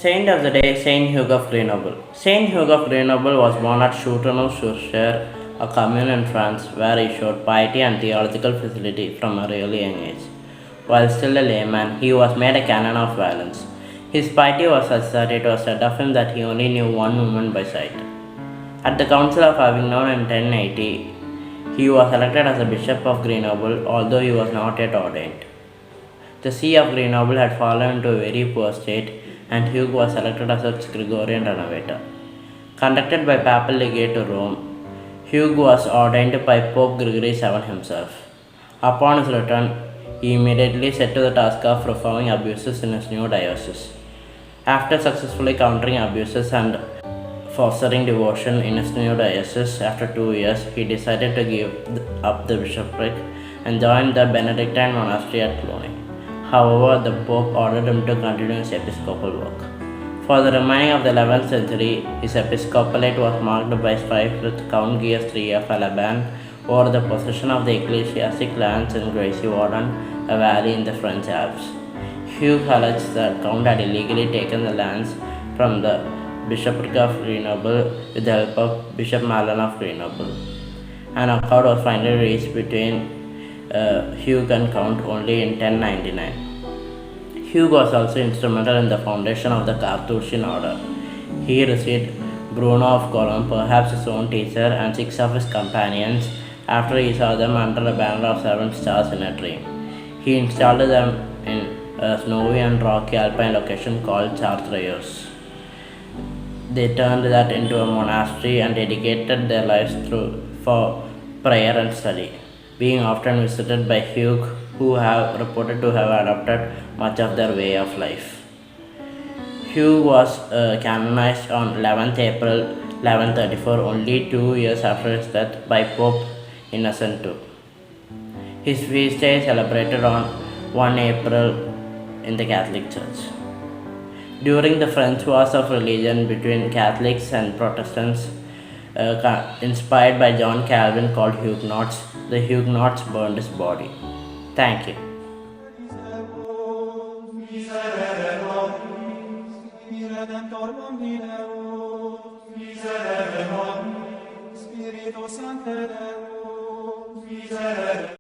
Saint of the day, Saint Hugh of Grenoble. Saint Hugh of Grenoble was born at Châteauneuf-sur-Cher, a commune in France, where he showed piety and theological facility from a really young age. While still a layman, he was made a canon of violence. His piety was such that it was said of him that he only knew one woman by sight. At the Council of Avignon in 1080, he was elected as a Bishop of Grenoble, although he was not yet ordained. The See of Grenoble had fallen into a very poor state, and Hugh was elected as its Gregorian renovator. Conducted by papal legate to Rome, Hugh was ordained by Pope Gregory VII himself. Upon his return, he immediately set to the task of reforming abuses in his new diocese. After successfully countering abuses and fostering devotion in his new diocese, after 2 years, he decided to give up the bishopric and join the Benedictine monastery at Cluny. However, the Pope ordered him to continue his episcopal work. For the remaining of the 11th century, his episcopalate was marked by strife with Count Guillaume III of Alban over the possession of the ecclesiastic lands in Gracie-Warden, a valley in the French Alps. Hugh alleged that Count had illegally taken the lands from the bishopric of Grenoble with the help of Bishop Malon of Grenoble. An accord was finally reached between Hugh and Count only in 1099. Hugh was also instrumental in the foundation of the Carthusian order. He received Bruno of Cologne, perhaps his own teacher, and 6 of his companions after he saw them under a banner of 7 stars in a dream. He installed them in a snowy and rocky alpine location called Chartres. They turned that into a monastery and dedicated their lives for prayer and study, being often visited by Hugh, who have reported to have adopted much of their way of life. Hugh was canonized on 11th April 1134, only 2 years after his death, by Pope Innocent II. His feast day is celebrated on 1 April in the Catholic Church. During the French Wars of Religion between Catholics and Protestants, inspired by John Calvin, called Huguenots, the Huguenots burned his body. Thank you.